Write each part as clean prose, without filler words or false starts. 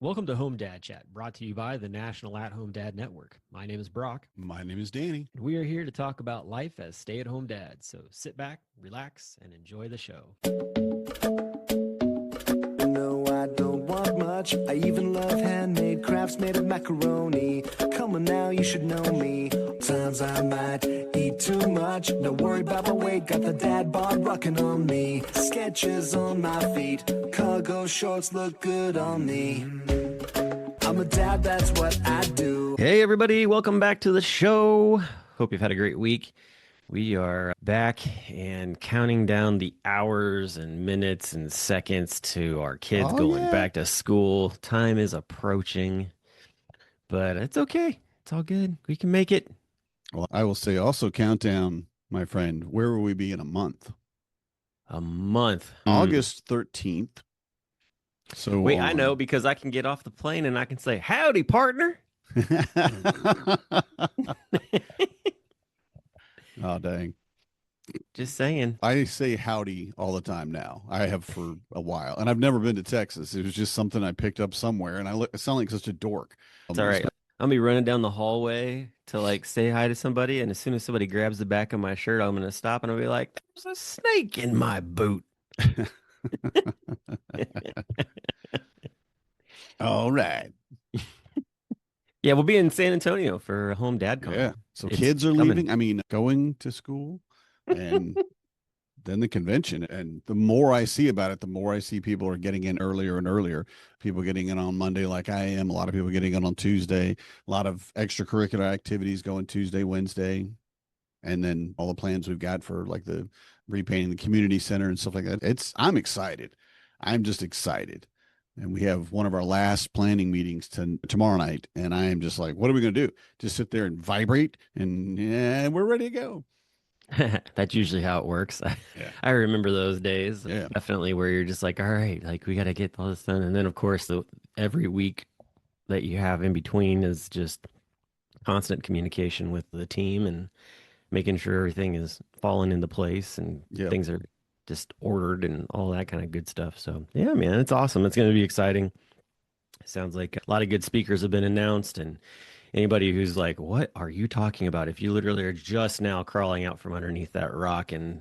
Welcome to Home Dad Chat, brought to you by the National At Home Dad Network. My name is Brock. My name is Danny. And we are here to talk about life as stay at home dads. So sit back, relax, and enjoy the show. No, I don't want much. I even love handmade crafts made of macaroni. Come on now, you should know me. Times I might eat too much. Don't worry about my weight, got the dad bod rocking on me. Sketches on my feet, cargo shorts look good on me. I'm a dad, that's what I do. Hey, everybody, welcome back to the show. Hope you've had a great week. We are back and counting down the hours and minutes and seconds to our kids going back to school. Time is approaching, but it's okay. It's all good. We can make it. Well, I will say also countdown, my friend. Where will we be in a month? A month. August 13th. So wait, I know, because I can get off the plane and I can say, howdy, partner. Oh, dang. Just saying. I say howdy all the time now. I have for a while. And I've never been to Texas. It was just something I picked up somewhere. And I sound like such a dork. It's all right. I'll be running down the hallway to like say hi to somebody. And as soon as somebody grabs the back of my shirt, I'm going to stop and I'll be like, there's a snake in my boot. All right. Yeah, we'll be in San Antonio for Home Dad Con. Yeah. So kids are leaving. I mean, going to school and then the convention. And the more I see about it, the more I see people are getting in earlier and earlier. People getting in on Monday like I am. A lot of people getting in on Tuesday. A lot of extracurricular activities going Tuesday, Wednesday. And then all the plans we've got for like the repainting the community center and stuff like that. I'm excited. I'm just excited. And we have one of our last planning meetings tomorrow night. And I am just like, what are we going to do? Just sit there and vibrate and we're ready to go. That's usually how it works. Yeah. I remember those days. Yeah. Definitely, where you're just like, all right, like we got to get all this done. And then, of course, every week that you have in between is just constant communication with the team and making sure everything is falling into place and things are just ordered and all that kind of good stuff. So, yeah, man, it's awesome. It's going to be exciting. Sounds like a lot of good speakers have been announced, and anybody who's like, what are you talking about? If you literally are just now crawling out from underneath that rock and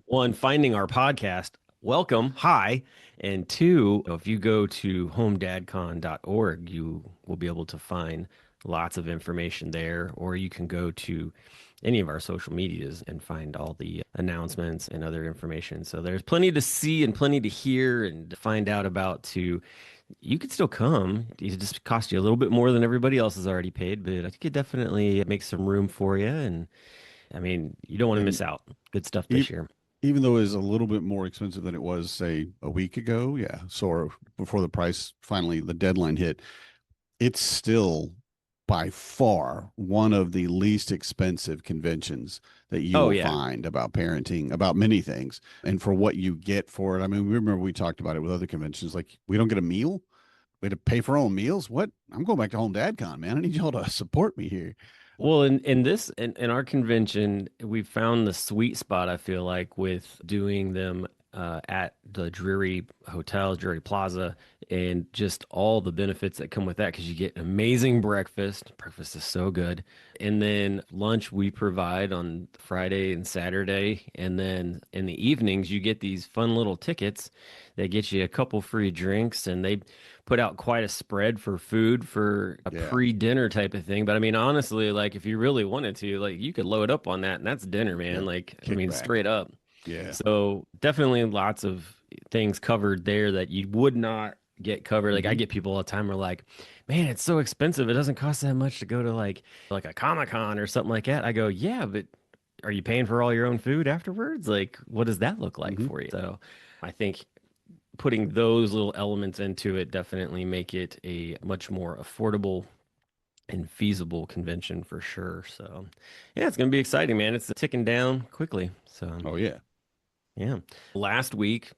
one, finding our podcast, welcome, hi. And two, if you go to homedadcon.org, you will be able to find lots of information there, or you can go to any of our social medias and find all the announcements and other information. So there's plenty to see and plenty to hear and find out about too. You could still come. It just cost you a little bit more than everybody else has already paid, but I think it definitely makes some room for you. And I mean, you don't want to miss out. Good stuff this year. Even though it is a little bit more expensive than it was, say, a week ago. Yeah. So before the price finally, the deadline hit, it's still by far one of the least expensive conventions that you will find about parenting, about many things, and for what you get for it. I mean, remember we talked about it with other conventions. Like, we don't get a meal. We had to pay for our own meals. What? I'm going back to Home Dad Con, man. I need y'all to support me here. Well, in our convention, we found the sweet spot, I feel like, with doing them at the Drury Hotel, Drury Plaza, and just all the benefits that come with that, because you get amazing breakfast. Breakfast is so good. And then lunch we provide on Friday and Saturday. And then in the evenings, you get these fun little tickets that get you a couple free drinks, and they put out quite a spread for food for a pre-dinner type of thing. But I mean, honestly, like if you really wanted to, like you could load up on that and that's dinner, man. Like, I mean, straight up. Yeah. So definitely lots of things covered there that you would not get covered. Like I get people all the time are like, man, it's so expensive. It doesn't cost that much to go to like a Comic-Con or something like that. I go, yeah, but are you paying for all your own food afterwards? Like, what does that look like for you? So I think putting those little elements into it definitely make it a much more affordable and feasible convention for sure. So yeah, it's going to be exciting, man. It's ticking down quickly. So, yeah. Last week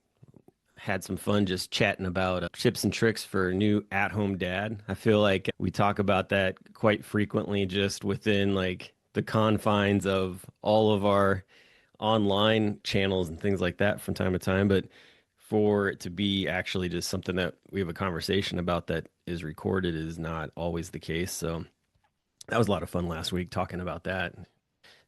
had some fun just chatting about tips and tricks for new at-home dad. I feel like we talk about that quite frequently just within like the confines of all of our online channels and things like that from time to time. But for it to be actually just something that we have a conversation about that is recorded is not always the case. So that was a lot of fun last week talking about that.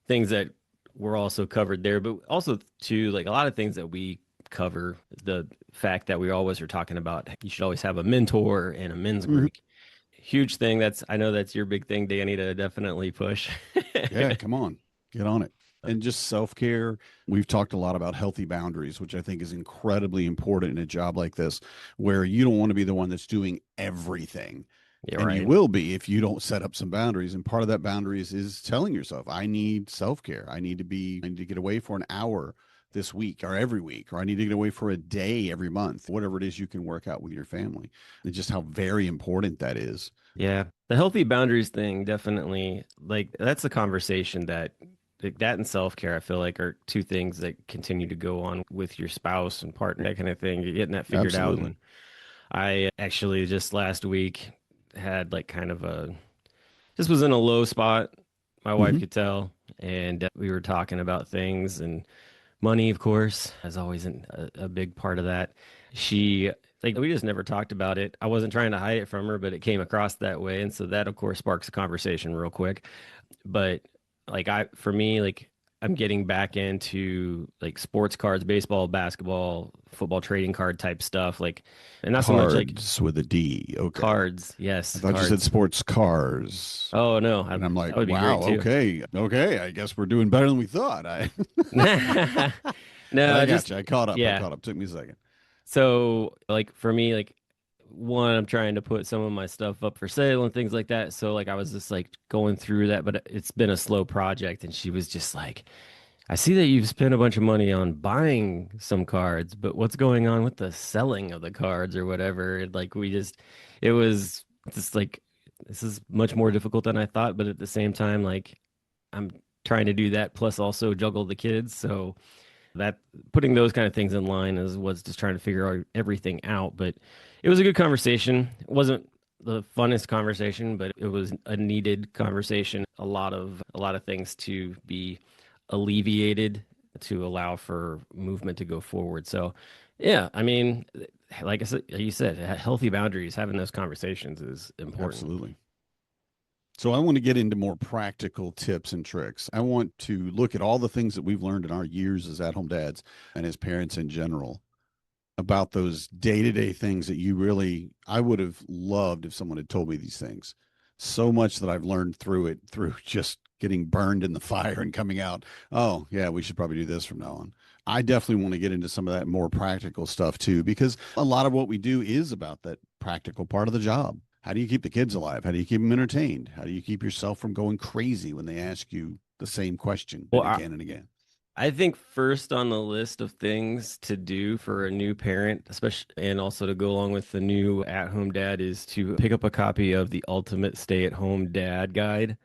Things that were also covered there, but also too, like a lot of things that we cover, the fact that we always are talking about you should always have a mentor and a men's Mhm. group. Huge thing. I know that's your big thing, Danny, to definitely push. Yeah, come on, get on it. And just self care. We've talked a lot about healthy boundaries, which I think is incredibly important in a job like this, where you don't want to be the one that's doing everything. Yeah, And you right. will be if you don't set up some boundaries. And part of that boundaries is telling yourself, I need self care. I need to get away for an hour this week or every week, or I need to get away for a day every month, whatever it is you can work out with your family. And just how very important that is. Yeah. The healthy boundaries thing, definitely, like that's a conversation that like that and self-care, I feel like are two things that continue to go on with your spouse and partner, that kind of thing. You're getting that figured out. Absolutely. And I actually just last week had like kind of a just was in a low spot. My wife Hmm. could tell, and we were talking about things and money, of course, as always a big part of that. She like we just never talked about it. I wasn't trying to hide it from her, but it came across that way, and so that of course sparks a conversation real quick. But like for me, like I'm getting back into like sports cards, baseball, basketball, football trading card type stuff. Like, and not so much like Cards with a D. Okay. cards. I Yes, thought you said cards. sports cars. Oh no, And I'm like, that would be wow, great too. okay. Okay. I guess we're doing better than we thought. No, I got just you. I caught up. I yeah. caught up. Took me a second. So, like for me, like one, I'm trying to put some of my stuff up for sale and things like that. So, like I was just like going through that, but it's been a slow project. And she was just like, I see that you've spent a bunch of money on buying some cards, but what's going on with the selling of the cards or whatever? And, like it was just like, this is much more difficult than I thought. But at the same time, like I'm trying to do that plus also juggle the kids. So, that putting those kind of things in line is was just trying to figure out everything out. But it was a good conversation. It wasn't the funnest conversation, but it was a needed conversation. A lot of things to be alleviated to allow for movement to go forward. So yeah, I mean, like I said, you said, healthy boundaries, having those conversations is important. Absolutely. So I want to get into more practical tips and tricks. I want to look at all the things that we've learned in our years as at-home dads and as parents in general about those day-to-day things that I would have loved if someone had told me these things. So much that I've learned through just getting burned in the fire and coming out. Oh, yeah, we should probably do this from now on. I definitely want to get into some of that more practical stuff too, because a lot of what we do is about that practical part of the job. How do you keep the kids alive? How do you keep them entertained? How do you keep yourself from going crazy when they ask you the same question Well, and again and again? I think first on the list of things to do for a new parent, especially and also to go along with the new at-home dad, is to pick up a copy of the Ultimate Stay-at-Home Dad Guide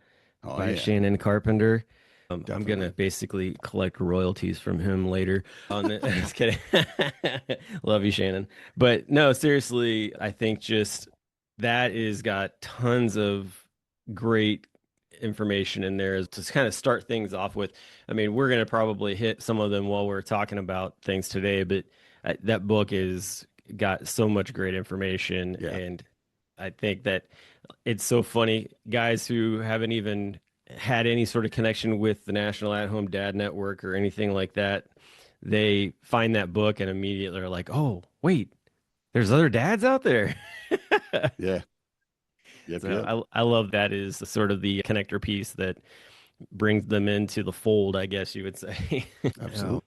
Oh, by yeah, Shannon Carpenter. I'm gonna definitely. basically collect royalties from him later. On the, just kidding. Love you, Shannon. But no, seriously, I think just that is got tons of great information in there to kind of start things off with. I mean, we're gonna probably hit some of them while we're talking about things today, but that book is got so much great information, Yeah. and I think that it's so funny, guys who haven't even had any sort of connection with the National At Home Dad Network or anything like that. They find that book and immediately are like, "Oh, wait, there's other dads out there." Yeah. Yep. Yep. So I love that is sort of the connector piece that brings them into the fold, I guess you would say. Absolutely.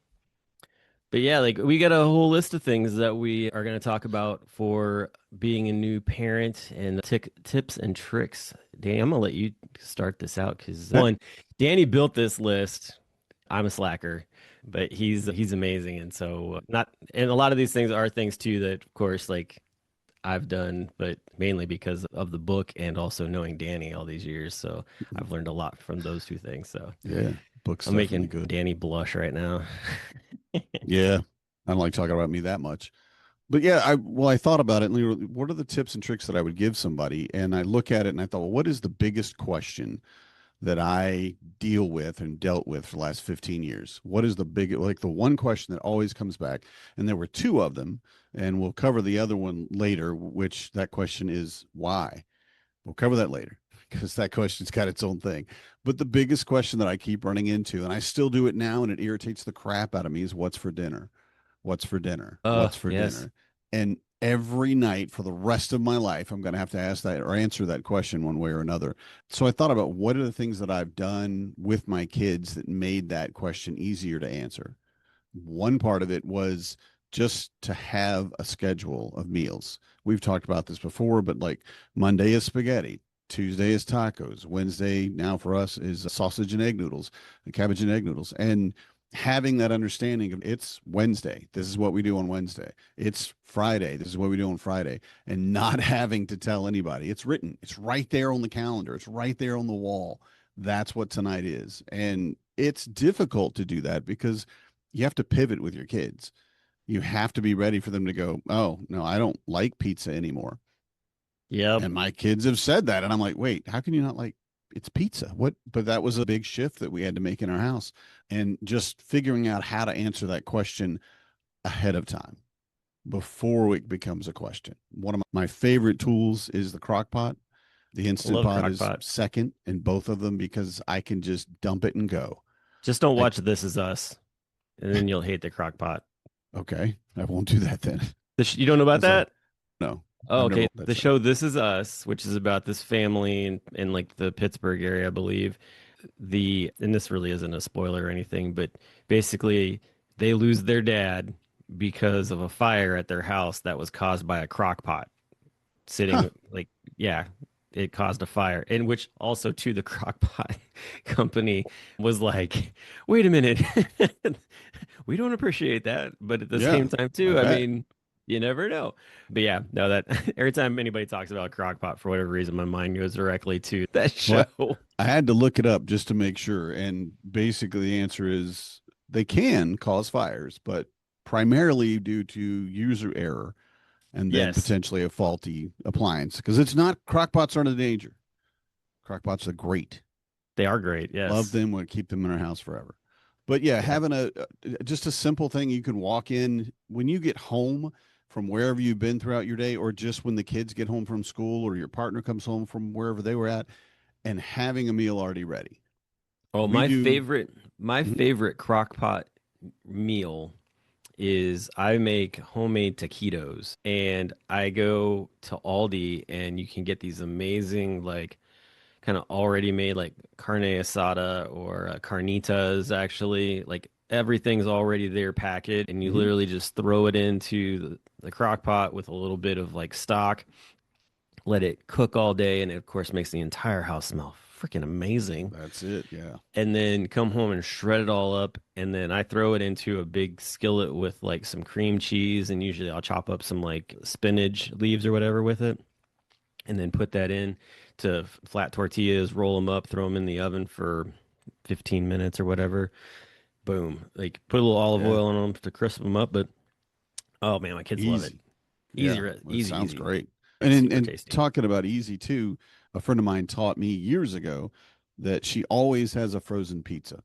But yeah, like we got a whole list of things that we are going to talk about for being a new parent and tips and tricks. Danny, I'm going to let you start this out because one, Danny built this list. I'm a slacker, but he's amazing, and so not and a lot of these things are things too that, of course, like I've done, but mainly because of the book and also knowing Danny all these years. So I've learned a lot from those two things. So Yeah. Book's I'm definitely making good. Danny blush right now. Yeah. I don't like talking about me that much. But yeah, I thought about it and what are the tips and tricks that I would give somebody? And I look at it and I thought, well, what is the biggest question that I deal with and dealt with for the last 15 years. What is the big, like the one question that always comes back? And there were two of them, and we'll cover the other one later, which that question is why. We'll cover that later because that question's got its own thing. But the biggest question that I keep running into, and I still do it now, and it irritates the crap out of me, is what's for dinner? What's for dinner? What's for Yes. dinner? And every night for the rest of my life, I'm going to have to ask that or answer that question one way or another. So I thought about what are the things that I've done with my kids that made that question easier to answer. One part of it was just to have a schedule of meals. We've talked about this before, but like Monday is spaghetti, Tuesday is tacos, Wednesday now for us is sausage and egg noodles, cabbage and egg noodles. And having that understanding of it's Wednesday, this is what we do on Wednesday. It's Friday, this is what we do on Friday, and not having to tell anybody. It's written, it's right there on the calendar, it's right there on the wall. That's what tonight is. And it's difficult to do that because you have to pivot with your kids. You have to be ready for them to go, oh, no, I don't like pizza anymore. Yep. And my kids have said that. And I'm like, wait, how can you not like it's pizza? What? But that was a big shift that we had to make in our house. And just figuring out how to answer that question ahead of time before it becomes a question. One of my favorite tools is the crock pot. The Instant Love Pot is Crockpot. second in both of them because I can just dump it and go. Just don't I, watch This Is Us, and then you'll hate the Crockpot. okay, I won't do that then. You don't know about That's all. that? No, Oh, I've never okay. watched that The show. show This Is Us, which is about this family in like the Pittsburgh area, I believe. And this really isn't a spoiler or anything, but basically they lose their dad because of a fire at their house that was caused by a crock pot Huh. sitting like, yeah, it caused a fire. And which also to the crock pot company was like, wait a minute. We don't appreciate that. But at the Yeah, same time, I too, I bet. mean, you never know. But yeah, no, that every time anybody talks about crockpot for whatever reason, my mind goes directly to that show. Well, I had to look it up just to make sure. And basically, the answer is they can cause fires, but primarily due to user error and then Yes, potentially a faulty appliance. Because it's not, crockpots aren't a danger. Crockpots are great. they are great. Love Yes. them, would keep them in our house forever. But yeah, Yeah. having just a simple thing you can walk in when you get home from wherever you've been throughout your day, or just when the kids get home from school or your partner comes home from wherever they were at, and having a meal already ready. Oh, We do. my Mhm. favorite crockpot meal is I make homemade taquitos and I go to Aldi and you can get these amazing like kind of already made like carne asada or carnitas actually like everything's already there packaged and you Mhm. literally just throw it into the crock pot with a little bit of like stock, let it cook all day, and it of course makes the entire house smell freaking amazing. That's it. Yeah. And then come home and shred it all up, and then I throw it into a big skillet with like some cream cheese, and usually I'll chop up some like spinach leaves or whatever with it, and then put that in to flat tortillas, roll them up, throw them in the oven for 15 minutes or whatever. Boom. Like put a little olive Yeah. oil on them to crisp them up, but oh man, my kids love it. Easy. Yeah. Easy, Well, it easy, sounds easy. great. It's super And tasty. talking about easy too, a friend of mine taught me years ago that she always has a frozen pizza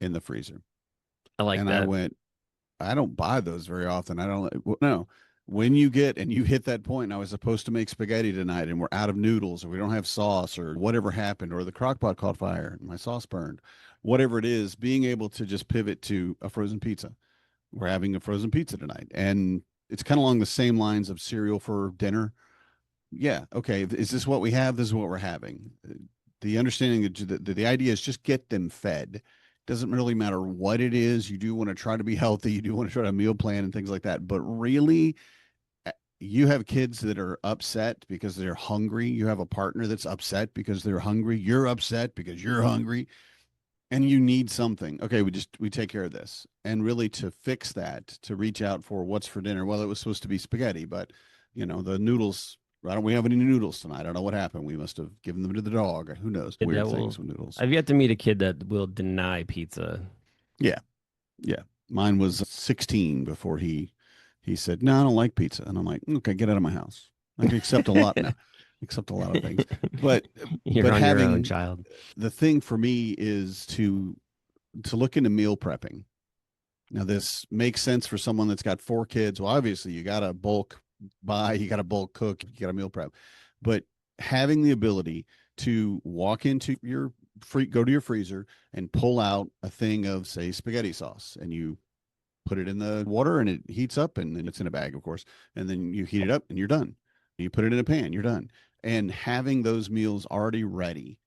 in the freezer. I like And I that. went, I don't buy those very often. I don't no. When you get and you hit that point, and I was supposed to make spaghetti tonight and we're out of noodles or we don't have sauce or whatever happened or the crock pot caught fire and my sauce burned, whatever it is, being able to just pivot to a frozen pizza. We're having a frozen pizza tonight. And it's kind of along the same lines of cereal for dinner. Yeah. Okay. Is this what we have? This is what we're having. The understanding that the idea is just get them fed. Doesn't really matter what it is. You do want to try to be healthy. You do want to try to meal plan and things like that. But really, you have kids that are upset because they're hungry. You have a partner that's upset because they're hungry. You're upset because you're hungry and you need something. Okay, we take care of this. And really to fix that, to reach out for what's for dinner. Well, it was supposed to be spaghetti, but the noodles, why don't we have any noodles tonight? I don't know what happened. We must have given them to the dog. Who knows? Kid Weird that will things with noodles. I've yet to meet a kid that will deny pizza. Yeah. Yeah. Mine was 16 before he said, "No, I don't like pizza." And I'm like, "Okay, get out of my house. I can accept a lot now." except a lot of things. But You're but on your own, having child. the thing for me is to look into meal prepping. Now, this makes sense for someone that's got 4 kids. Well, obviously, you got to bulk buy, you got to bulk cook, you got to meal prep. But having the ability to walk into your go to your freezer and pull out a thing of, say, spaghetti sauce, and you put it in the water and it heats up, and then it's in a bag, of course. And then you heat it up and you're done. You put it in a pan, you're done. And having those meals already ready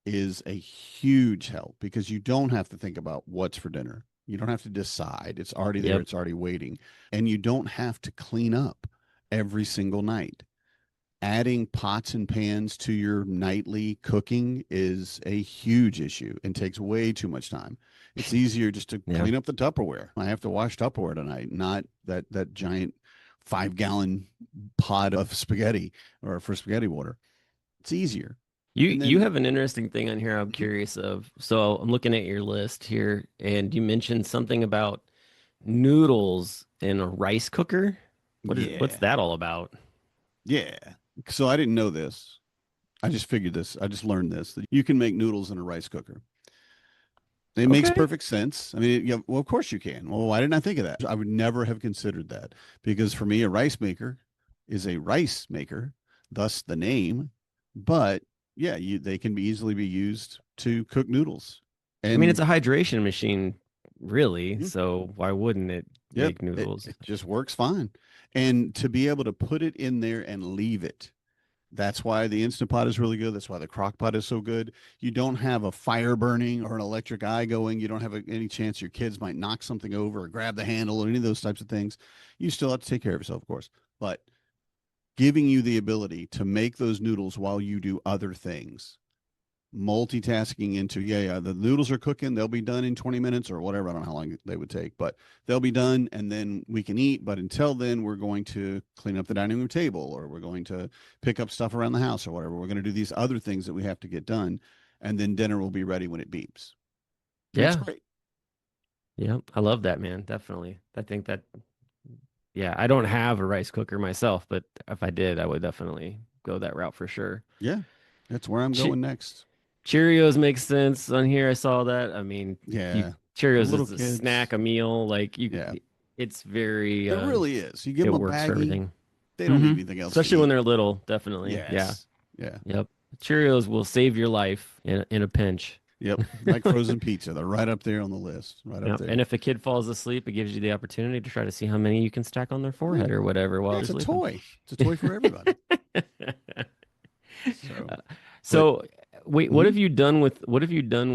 is a huge help because you don't have to think about what's for dinner. You don't have to decide. It's already there, Yep. it's already waiting. And you don't have to clean up every single night. Adding pots and pans to your nightly cooking is a huge issue and takes way too much time. It's easier just to Yeah. clean up the Tupperware. I have to wash Tupperware tonight, not that giant 5 gallon pot of spaghetti or for spaghetti water. It's easier. You And you then have an interesting thing on here I'm curious of. So I'm looking at your list here, and you mentioned something about noodles in a rice cooker. What's yeah. that all about? Yeah. So I didn't know this. I just figured this. I just learned this that you can make noodles in a rice cooker. It makes Okay. perfect sense. I mean, yeah, well, of course you can. Well, why didn't I think of that? I would never have considered that because for me, a rice maker is a rice maker, thus the name. But yeah, they can be easily be used to cook noodles. I mean, it's And a hydration machine, really. mm, So why wouldn't it yep, make it, noodles? it just works fine. And to be able to put it in there and leave it. That's why the Instant Pot is really good. That's why the crock pot is so good. You don't have a fire burning or an electric eye going. You don't have any chance your kids might knock something over or grab the handle or any of those types of things. You still have to take care of yourself, of course, but giving you the ability to make those noodles while you do other things, multitasking into, yeah, the noodles are cooking. They'll be done in 20 minutes or whatever. I don't know how long they would take, but they'll be done and then we can eat. But until then, we're going to clean up the dining room table or we're going to pick up stuff around the house or whatever. We're going to do these other things that we have to get done. And then dinner will be ready when it beeps. And it's Yeah. great. Yeah. I love that, man. Definitely. I think that, yeah, I don't have a rice cooker myself, but if I did, I would definitely go that route for sure. Yeah. That's where I'm Che going next. Cheerios makes sense on here. I saw that. I mean, you Yeah. For Cheerios little is a snack, kids. a meal. Like Yeah. it's very, It really is. You give it them a works for baggie, everything. they don't need Hmm. anything else to Especially when eat. they're little, definitely. Yeah. Yes. Yeah. Yep. Cheerios will save your life in a pinch. Yep. Like frozen pizza. They're right up there on the list. Right up Yep. And there. if a kid falls asleep, it gives you the opportunity to try to see how many you can stack on their Yeah. forehead or whatever while Yeah, they're it's a sleeping. toy. It's a toy for everybody. So, Uh, but So, wait, mhm. what have you done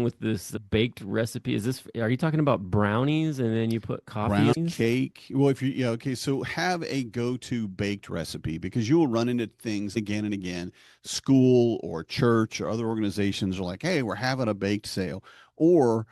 with this baked recipe? Are you talking about brownies and then you put coffee Brown in these? cake. Well, if you, yeah, okay. So have a go-to baked recipe because you will run into things again and again. School or church or other organizations are like, hey, we're having a baked sale. Or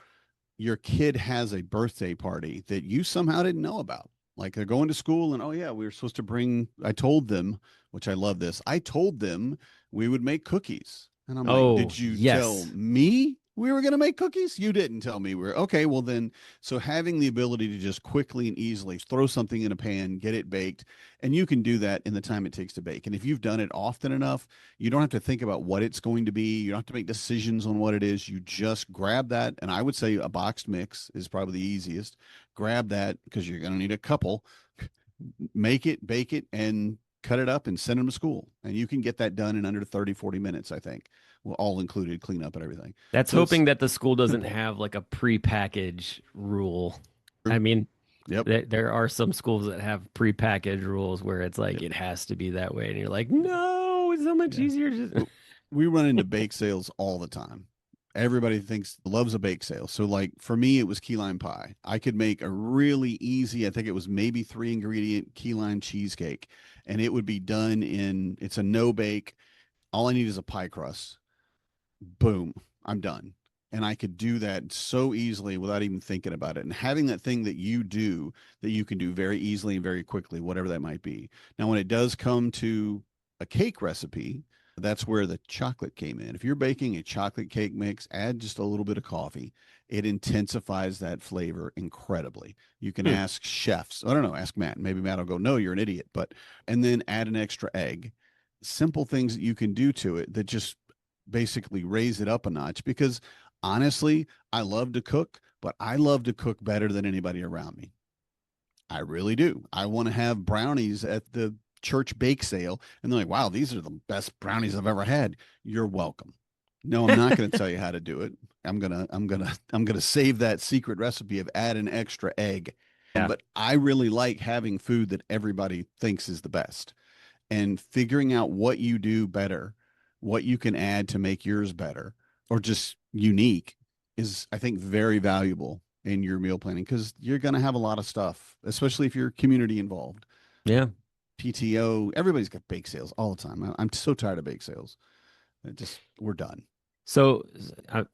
your kid has a birthday party that you somehow didn't know about. Like they're going to school and oh yeah, we were supposed to bring, I told them, which I love this. I told them we would make cookies. And I'm like, Oh, did you tell yes. me we were going to make cookies? You didn't tell me we are okay. Well then, so having the ability to just quickly and easily throw something in a pan, get it baked, and you can do that in the time it takes to bake. And if you've done it often enough, you don't have to think about what it's going to be. You don't have to make decisions on what it is. You just grab that. And I would say a boxed mix is probably the easiest. Grab that because you're going to need a couple, make it, bake it, and cut it up and send them to school. And you can get that done in under 30, 40 minutes, I think. Well, all included, clean up and everything. That's So it's hoping that the school doesn't simple. have like a pre-package rule. I mean, Yep. there are some schools that have pre-packaged rules where it's like Yep. it has to be that way, and you're like, no, it's so much Yeah. easier. Just We run into bake sales all the time. Everybody loves a bake sale. So like for me, it was key lime pie. I could make a really easy, I think it was maybe 3 ingredient key lime cheesecake, and it would be done in, it's a no bake. All I need is a pie crust. Boom, I'm done. And I could do that so easily without even thinking about it. And having that thing that you do that you can do very easily and very quickly, whatever that might be. Now, when it does come to a cake recipe, that's where the chocolate came in. If you're baking a chocolate cake mix, add just a little bit of coffee. It intensifies that flavor incredibly. You can hmm. ask chefs. I don't know, ask Matt. Maybe Matt will go, no, you're an idiot. But, and then add an extra egg simple things that you can do to it that just basically raise it up a notch. Because honestly, I love to cook, but I love to cook better than anybody around me. I really do. I want to have brownies at the church bake sale, and they're like, wow, these are the best brownies I've ever had. You're welcome. No, I'm not going to tell you how to do it. I'm gonna save that secret recipe of add an extra egg. Yeah. But I really like having food that everybody thinks is the best, and figuring out what you do better, what you can add to make yours better or just unique is, I think, very valuable in your meal planning because you're going to have a lot of stuff, especially if you're community involved. Yeah. PTO, everybody's got bake sales all the time. I'm so tired of bake sales. We're done. So I'm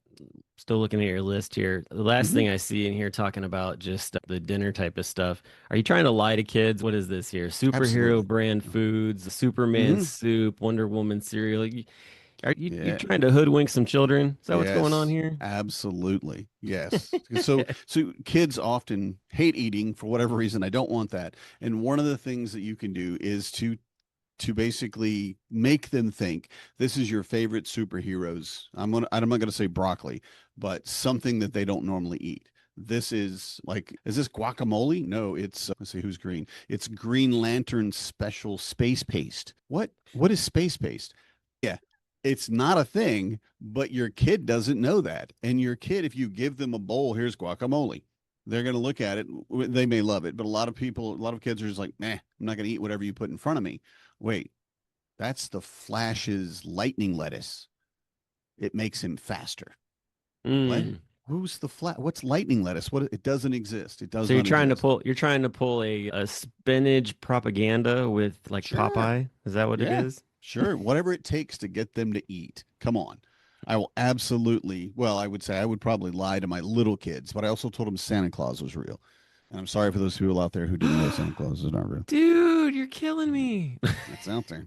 still looking at your list here. The last Mhm. thing I see in here talking about just the dinner type of stuff. Are you trying to lie to kids? What is this here? Superhero Absolutely. brand foods, Superman Hmm. soup, Wonder Woman cereal. Are you Yeah. trying to hoodwink some children? Is that what's going on Yes, here? absolutely. Yes. So kids often hate eating for whatever reason. I don't want that. And one of the things that you can do is to basically make them think this is your favorite superheroes. I'm not gonna say broccoli, but something that they don't normally eat. This is like, is this guacamole? No, it's let's see who's green. It's Green Lantern special space paste. What is space paste? Yeah, it's not a thing, but your kid doesn't know that. And your kid, if you give them a bowl, here's guacamole, they're going to look at it. They may love it, but a lot of kids are just like, nah, I'm not going to eat whatever you put in front of me. Wait, that's the Flash's lightning lettuce. It makes him faster. What? Mm. Who's the Flash? What's lightning lettuce? What? It doesn't exist. It does So not exist. you're trying to pull a spinach propaganda with like Sure. Popeye. Is that what it Yeah, is? sure. Whatever it takes to get them to eat. Come on. I will absolutely, well, I would say I would probably lie to my little kids, but I also told them Santa Claus was real. And I'm sorry for those people out there who didn't know Santa Claus is not real. Dude, you're killing me. It's out there.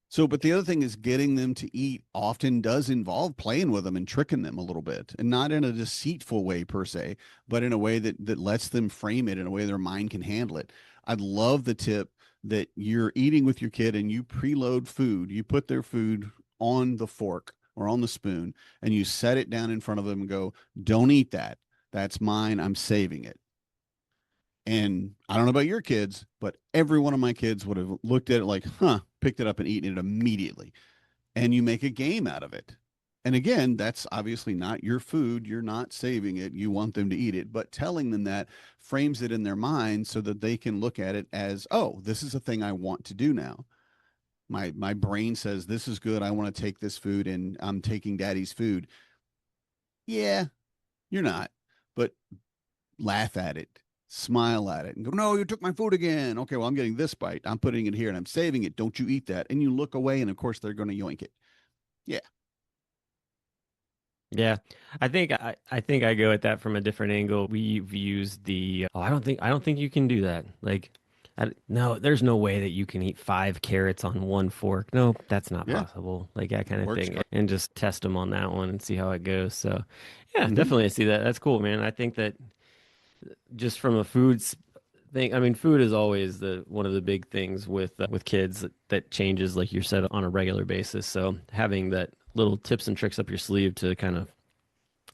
So, but the other thing is getting them to eat often does involve playing with them and tricking them a little bit, and not in a deceitful way per se, but in a way that lets them frame it in a way their mind can handle it. I'd love the tip that you're eating with your kid and you preload food. You put their food on the fork or on the spoon and you set it down in front of them and go, "Don't eat that. That's mine. I'm saving it." And I don't know about your kids, but every one of my kids would have looked at it like, huh, picked it up and eaten it immediately. And you make a game out of it. And again, that's obviously not your food. You're not saving it. You want them to eat it. But telling them that frames it in their mind so that they can look at it as, oh, this is a thing I want to do now. My brain says this is good. I want to take this food and I'm taking daddy's food. Yeah, you're not. But laugh at it, smile at it, and go, no, you took my food again. Okay, well, I'm getting this bite. I'm putting it here and I'm saving it. Don't you eat that. And you look away, and of course, they're going to yoink it. Yeah. Yeah, I think I go at that from a different angle. We've used the oh, I don't think you can do that. Like, no, there's no way that you can eat 5 carrots on one fork. No, that's not Yeah. possible. Like that kind of Works thing, great. and just test them on that one and see how it goes. So, yeah, Mm-hmm. definitely I see that. That's cool, man. I think that just from a foods thing, I mean, food is always the one of the big things with kids that changes, like you said, on a regular basis. So having that little tips and tricks up your sleeve to kind of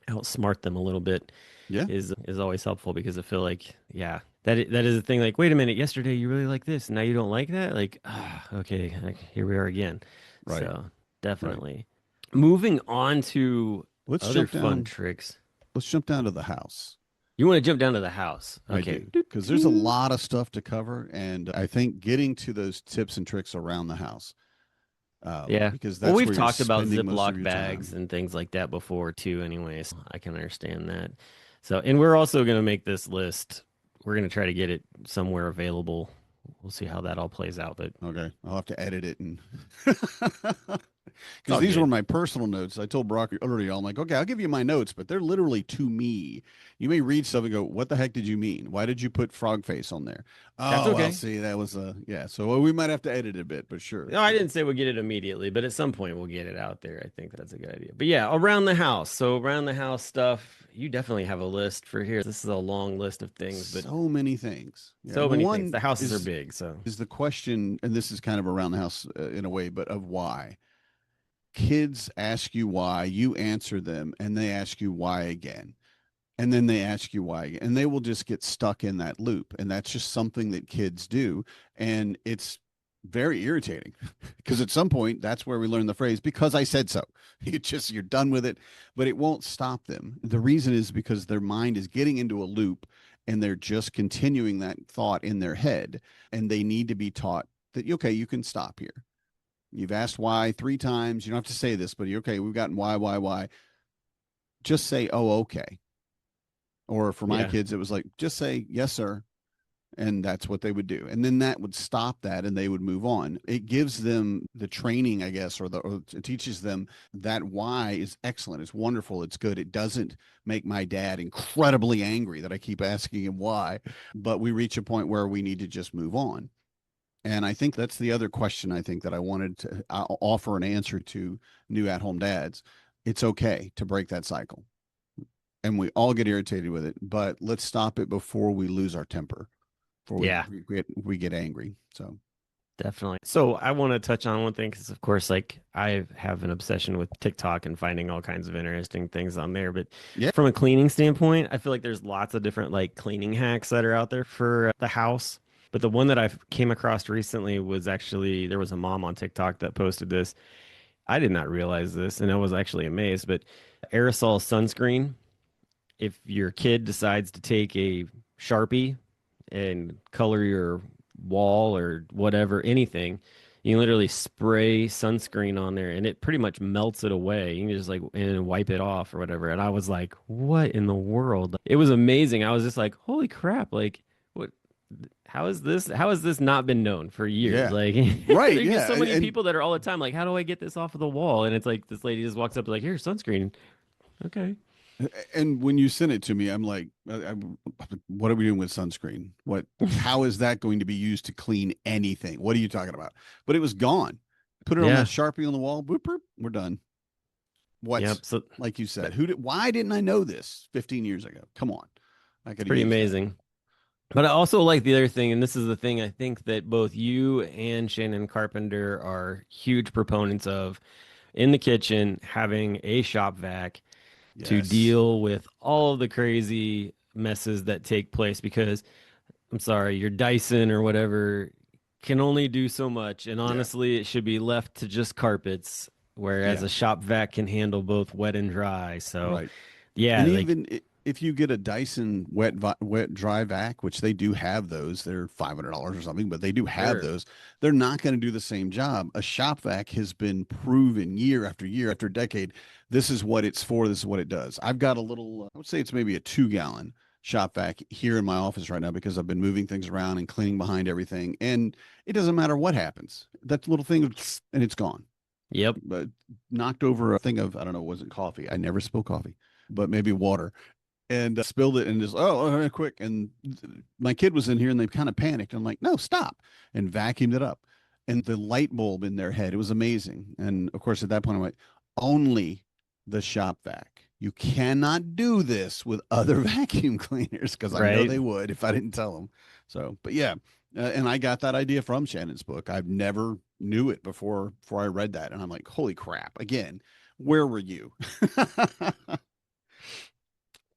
outsmart them a little bit Yeah. is always helpful because I feel like yeah that is a thing. Like, wait a minute, yesterday you really like this, and now you don't like that. Like, okay, like, here we are again. Right. So Right. definitely moving on to Let's other jump fun down. tricks. Let's jump down to the house. You want to jump down to the house? I Okay. do. Doot, Because there's a ding. lot of stuff to cover. And I think getting to those tips and tricks around the house, Yeah. because Well, that's we've where you're talked about spending most of Ziploc your bags time. and things like that before too, anyways. I can understand that. So, and we're also going to make this list. We're going to try to get it somewhere available. We'll see how that all plays out. But Okay. I'll have to edit it and It's because all these were good. my personal notes. I told Brock earlier, I'm like, okay, I'll give you my notes, but they're literally to me. You may read stuff and go, what the heck did you mean? Why did you put frog face on there? That's Oh, well, okay. see, that was yeah. So we might have to edit a bit, but sure. No, I didn't say we'll get it immediately, but at some point we'll get it out there. I think that's a good idea. But yeah, around the house. So around the house stuff, you definitely have a list for here. This is a long list of things, but So many things. Yeah. so Well, many things. one The houses are big, so is the question, and this is kind of around the house in a way, but of why. Kids ask you why, you answer them, and they ask you why again. And then they ask you why, and they will just get stuck in that loop. And that's just something that kids do. And it's very irritating because at some point, that's where we learn the phrase, because I said so. You're done with it, but it won't stop them. The reason is because their mind is getting into a loop and they're just continuing that thought in their head. And they need to be taught that, okay, you can stop here. You've asked why 3 times. You don't have to say this, but okay, we've gotten why. Just say, oh, okay. Or for my yeah. kids, it was like, just say, yes, sir. And that's what they would do. And then that would stop that and they would move on. It gives them the training, I guess, or it teaches them that why is excellent. It's wonderful. It's good. It doesn't make my dad incredibly angry that I keep asking him why, but we reach a point where we need to just move on. And I think that's the other question I think that I wanted to offer an answer to new at home dads. It's okay to break that cycle. And we all get irritated with it, but let's stop it before we lose our temper, before Yeah. we get angry. So Definitely. So I want to touch on one thing because, of course, like I have an obsession with TikTok and finding all kinds of interesting things on there. But yeah, from a cleaning standpoint, I feel like there's lots of different like cleaning hacks that are out there for the house. But the one that I came across recently was actually there was a mom on TikTok that posted this. I did not realize this, and I was actually amazed. But aerosol sunscreen, if your kid decides to take a Sharpie and color your wall or whatever, anything, you can literally spray sunscreen on there and it pretty much melts it away. You can just like and wipe it off or whatever. And I was like, what in the world? It was amazing. I was just like, holy crap, like what how has this not been known for years? yeah, Like right, there's just yeah, so many and people that are all the time like, how do I get this off of the wall? And it's like this lady just walks up like, here's sunscreen. Okay. and when you sent it to me, I'm like, what are we doing with sunscreen? What? How is that going to be used to clean anything? What are you talking about? But it was gone. Put it on that Yeah. Sharpie on the wall. Boop, boop, we're done. What's Yep. So like you said? that, Who did? Why didn't I know this 15 years ago? Come on, I could have pretty used that. amazing. But I also like the other thing, and this is the thing I think that both you and Shannon Carpenter are huge proponents of in the kitchen, having a shop vac to Yes. deal with all of the crazy messes that take place. Because I'm sorry, your Dyson or whatever can only do so much. And Yeah. honestly, it should be left to just carpets, whereas Yeah. a shop vac can handle both wet and dry. So, Right. yeah, And like, even if you get a Dyson wet dry vac, which they do have those, they're $500 or something, but they do have sure. those. They're not going to do the same job. A shop vac has been proven year after year after decade. This is what it's for. This is what it does. I've got a little, I would say it's maybe a 2 gallon shop vac here in my office right now because I've been moving things around and cleaning behind everything. And it doesn't matter what happens. That little thing, and it's gone. Yep. But knocked over a thing of, I don't know, it wasn't coffee. I never spill coffee, but maybe water and spilled it and just quick, and my kid was in here and they kind of panicked. I'm like, no, stop, and vacuumed it up, and the light bulb in their head, it was amazing. And of course at that point I'm like, only the shop vac, you cannot do this with other vacuum cleaners, because I know Right. they would if I didn't tell them. So but yeah, and I got that idea from Shannon's book. I've never knew it before I read that, and I'm like, holy crap, again, where were you?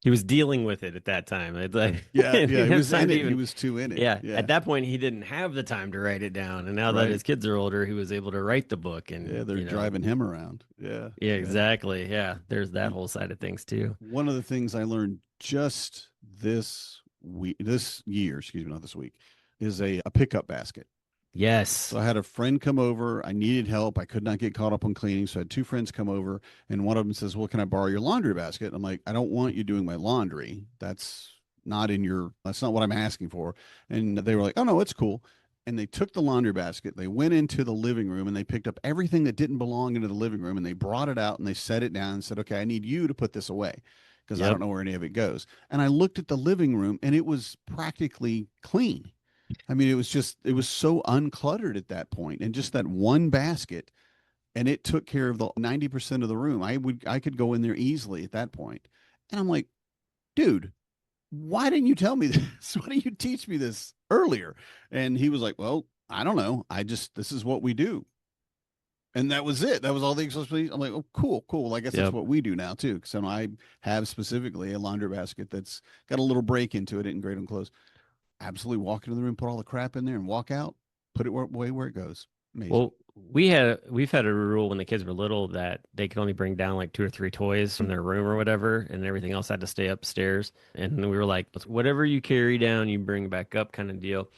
He was dealing with it at that time. It's like Yeah, he yeah, didn't he have was time in to it. He even. was too in it. Yeah, Yeah, at that point he didn't have the time to write it down, and now that right. his kids are older, he was able to write the book, Yeah, and they're driving him around. Yeah, yeah, yeah. exactly. Yeah, there's that whole side of things too. One of the things I learned just this year, excuse me, not this week, is a pickup basket. Yes, So I had a friend come over. I needed help. I could not get caught up on cleaning. So I had 2 friends come over, and one of them says, well, can I borrow your laundry basket? I'm like, I don't want you doing my laundry. That's not what I'm asking for. And they were like, oh, no, it's cool. and they took the laundry basket, they went into the living room and they picked up everything that didn't belong into the living room and they brought it out and they set it down and said, okay, I need you to put this away because I don't Yep. know where any of it goes. And I looked at the living room and it was practically clean. I mean, it was so uncluttered at that point, and just that one basket, and it took care of the 90% of the room. I could go in there easily at that point. And I'm like, dude, why didn't you tell me this? Why didn't you teach me this earlier? And he was like, well, I don't know. This is what we do. And that was it. That was all the explanation. I'm like, oh, cool, cool. Well, I guess that's Yep. what we do now too. So I have specifically a laundry basket that's got a little break into it and great on clothes. Absolutely walk into the room, put all the crap in there and walk out, put it away where it goes. Amazing. Well, we've had a rule when the kids were little that they could only bring down like two or three toys from their room or whatever, and everything else had to stay upstairs. And we were like, whatever you carry down, you bring back up, kind of deal.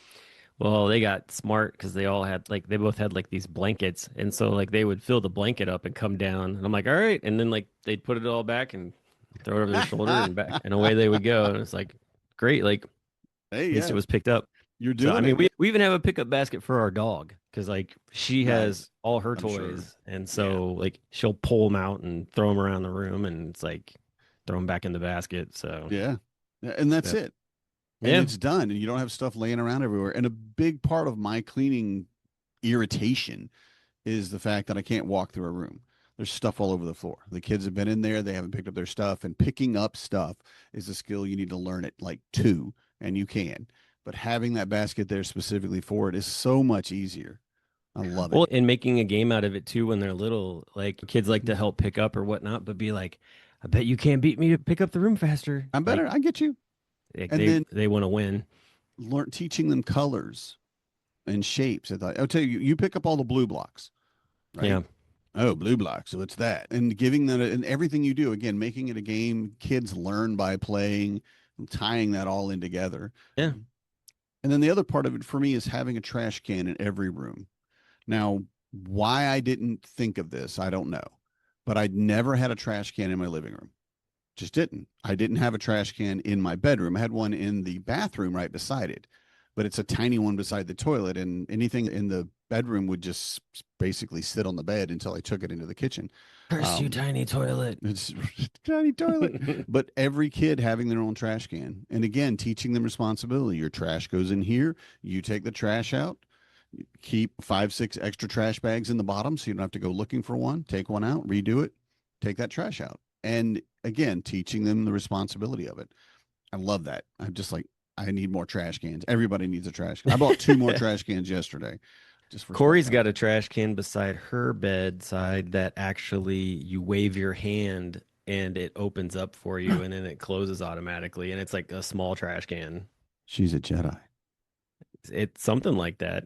Well, they got smart because they all had like they both had like these blankets, and so like they would fill the blanket up and come down. And I'm like, all right, and then like they'd put it all back and throw it over their shoulder and back, and away they would go. And it's like great, like at Hey, least yeah, it was picked up. you're So I doing mean, it. we even have a pickup basket for our dog because like she has Nice. all her I'm sure. toys, and Yeah. so like she'll pull them out and throw them around the room, and it's like throw them back in the basket. So Yeah. And that's that it. And yeah, it's done. And you don't have stuff laying around everywhere. And a big part of my cleaning irritation is the fact that I can't walk through a room. There's stuff all over the floor. The kids have been in there, they haven't picked up their stuff, and picking up stuff is a skill you need to learn at like 2, and you can. But having that basket there specifically for it is so much easier. I love it. well, and making a game out of it too when they're little. Like kids like to help pick up or whatnot, but be like, I bet you can't beat me to pick up the room faster. I'm better. I get you. Like And then they want to win. learn teaching them colors and shapes. I'll tell you, you pick up all the blue blocks, right? Yeah, Oh, blue block. So it's that. And giving that and everything you do, again, making it a game. Kids learn by playing, tying that all in together. yeah. And then the other part of it for me is having a trash can in every room. Now, why I didn't think of this, I don't know. But I'd never had a trash can in my living room. Just didn't. I didn't have a trash can in my bedroom. I had one in the bathroom right beside it, but it's a tiny one beside the toilet, and anything in the bedroom would just basically sit on the bed until I took it into the kitchen. Curse you, Um, tiny toilet. it's tiny toilet, but every kid having their own trash can, and again, teaching them responsibility. Your trash goes in here. You take the trash out. Keep 5, 6 extra trash bags in the bottom, so you don't have to go looking for one. Take one out, redo it, take that trash out, and again, teaching them the responsibility of it. I love that. I'm just like, I need more trash cans. Everybody needs a trash can. I bought 2 more trash cans yesterday just for stuff Corey's like got that. a trash can beside her bedside that actually you wave your hand and it opens up for you and then it closes automatically and it's like a small trash can. She's a Jedi. It's something like that.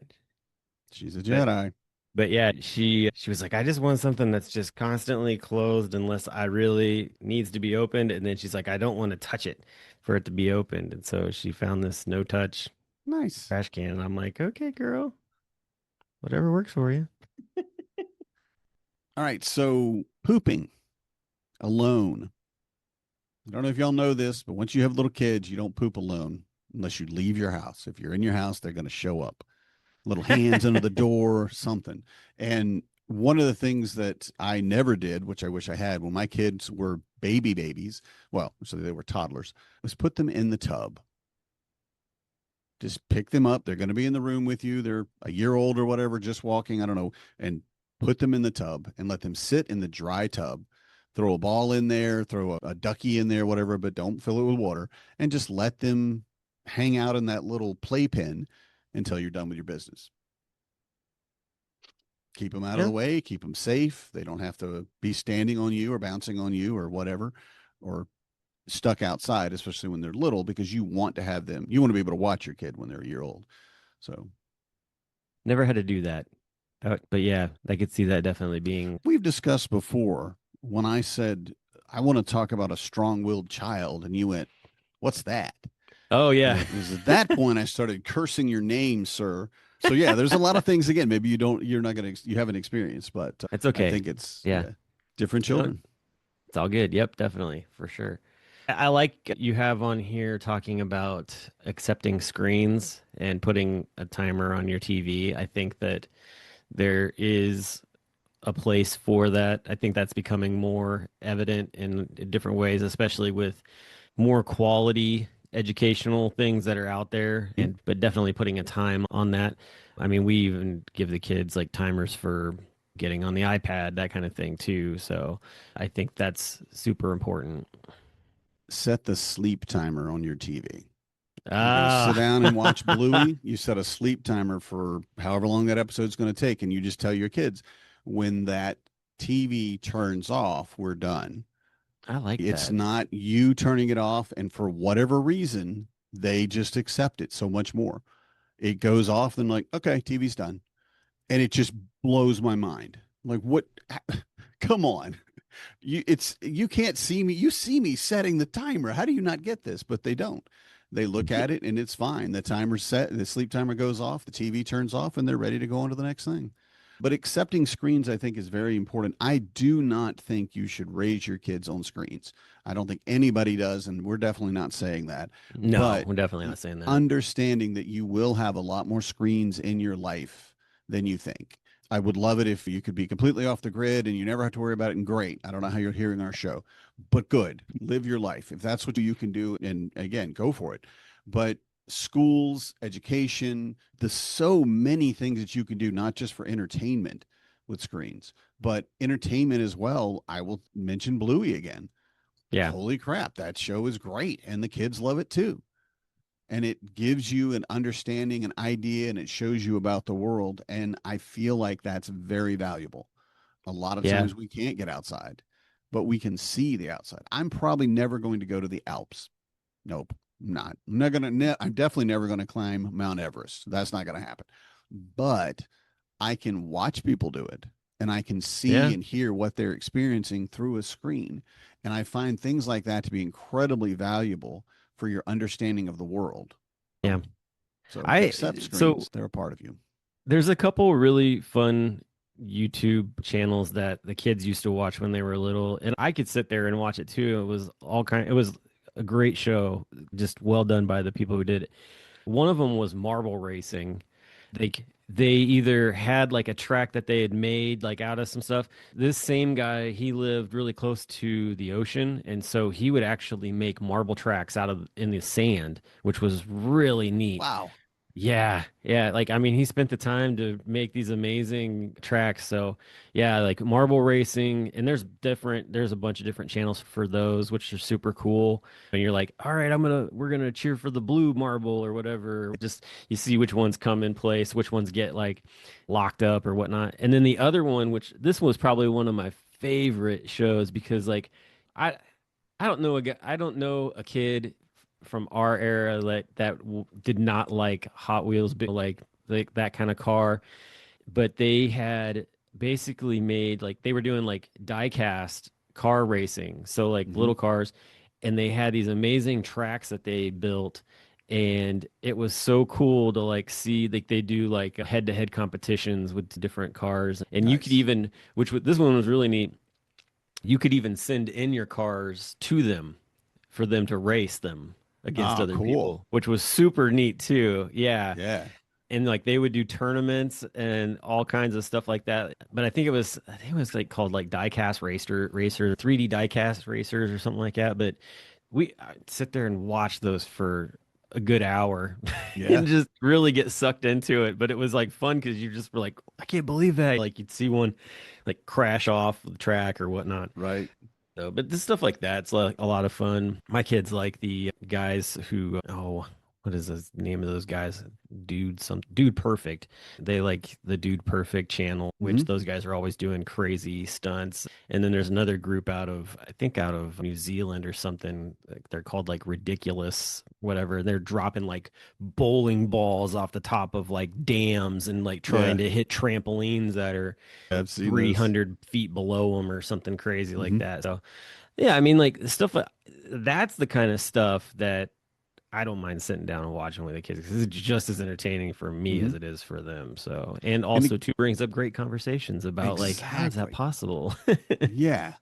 She's a But Jedi. but yeah, she was like, I just want something that's just constantly closed unless I really needs to be opened. And then she's like, I don't want to touch it for it to be opened. And so she found this no touch Nice. trash can. And I'm like, okay, girl, whatever works for you. All right. So pooping alone. I don't know if y'all know this, but once you have little kids, you don't poop alone unless you leave your house. If you're in your house, they're going to show up. Little hands under the door, something. And one of the things that I never did, which I wish I had when my kids were babies, well, so they were toddlers, was put them in the tub. Just pick them up. They're going to be in the room with you. They're a year old or whatever, just walking, I don't know, and put them in the tub and let them sit in the dry tub. Throw a ball in there, throw a ducky in there, whatever, but don't fill it with water, and just let them hang out in that little playpen until you're done with your business. Keep them out of Yeah. the way, keep them safe. They don't have to be standing on you or bouncing on you or whatever, or stuck outside, especially when they're little, because you want to have them. You want to be able to watch your kid when they're a year old. So Never had to do that. But yeah, I could see that definitely being. we've discussed before when I said, I want to talk about a strong willed child, and you went, what's that? Oh And yeah. it was at that point I started cursing your name, sir. So yeah, there's a lot of things. Again, maybe you're not gonna, you haven't experienced, but It's I okay. think it's Yeah. different No, children. it's all good. Yep, definitely for sure. I like you have on here talking about accepting screens and putting a timer on your TV. I think that there is a place for that. I think that's becoming more evident in different ways, especially with more quality educational things that are out there, Mhm. and but definitely putting a time on that. I mean, we even give the kids like timers for getting on the iPad, that kind of thing too. So I think that's super important. Set the sleep timer on your TV. You go sit Ah, down and watch Bluey. You set a sleep timer for however long that episode's going to take, and you just tell your kids when that TV turns off, we're done. I like It's that. not you turning it off, and for whatever reason, they just accept it so much more. It goes off, and like, okay, TV's done, and it just blows my mind. Like, what? Come on, you can't see me. You see me setting the timer. How do you not get this? But they don't. They look Yeah, at it and it's fine. The timer's set, the sleep timer goes off, the TV turns off, and they're ready to go on to the next thing. But accepting screens, I think, is very important. I do not think you should raise your kids on screens. I don't think anybody does, and we're definitely not saying that. no, But we're definitely not saying that. understanding that you will have a lot more screens in your life than you think. I would love it if you could be completely off the grid and you never have to worry about it. And great. I don't know how you're hearing our show, but good. Live your life. If that's what you can do, and again, go for it. But schools, education, there's so many things that you can do, not just for entertainment with screens, but entertainment as well. I will mention Bluey again. Yeah, Holy crap, that show is great. And the kids love it too, and it gives you an understanding, an idea, and it shows you about the world. And I feel like that's very valuable. A lot of yeah, times we can't get outside, but we can see the outside. I'm probably never going to go to the Alps. Nope, not. I'm not gonna. I'm definitely never going to climb Mount Everest. That's not going to happen. But I can watch people do it, and I can see yeah, and hear what they're experiencing through a screen. And I find things like that to be incredibly valuable for your understanding of the world. yeah. So I accept so screens. They're a part of you. there's a couple really fun YouTube channels that the kids used to watch when they were little, and I could sit there and watch it too. It was a great show, just well done by the people who did it. One of them was marble racing. They either had like a track that they had made like out of some stuff. This same guy, he lived really close to the ocean, and so he would actually make marble tracks out of in the sand, which was really neat. Wow. Yeah, yeah. Like, I mean, he spent the time to make these amazing tracks. So, yeah, like marble racing, and there's a bunch of different channels for those, which are super cool. And you're like, all right, we're gonna cheer for the blue marble or whatever. Just you see which ones come in place, which ones get like locked up or whatnot. And then the other one, which this was probably one of my favorite shows because like, I I don't know a kid from our era did not like Hot Wheels, but like that kind of car. But they had basically made like they were doing like die cast car racing, so like Mm-hmm. little cars, and they had these amazing tracks that they built. And it was so cool to like see like they do like head-to-head competitions with different cars, and you could Nice. even this one was really neat, you could even send in your cars to them for them to race them against Ah, other cool. people, which was super neat too. Yeah. Yeah. And like they would do tournaments and all kinds of stuff like that. But I think it was like called like Diecast Racer, 3D Diecast Racers or something like that. But I'd sit there and watch those for a good hour Yeah. and just really get sucked into it. But it was like fun because you just were like, I can't believe that. Like you'd see one like crash off the track or whatnot. Right. So, but this stuff like that's like a lot of fun. My kids like the guys who, oh, what is the name of those guys? Dude Perfect. They like the Dude Perfect channel, Mm-hmm. which those guys are always doing crazy stunts. And then there's another group I think out of New Zealand or something. Like, they're called like Ridiculous, whatever. They're dropping like bowling balls off the top of like dams and like trying Yeah. to hit trampolines that are I've seen those. 300 feet below them or something crazy like Mm-hmm. that. So, yeah, I mean, like stuff that's the kind of stuff that I don't mind sitting down and watching with the kids because it's just as entertaining for me Mm-hmm. as it is for them. So, and And also too brings up great conversations about like how is that exactly. possible? Yeah.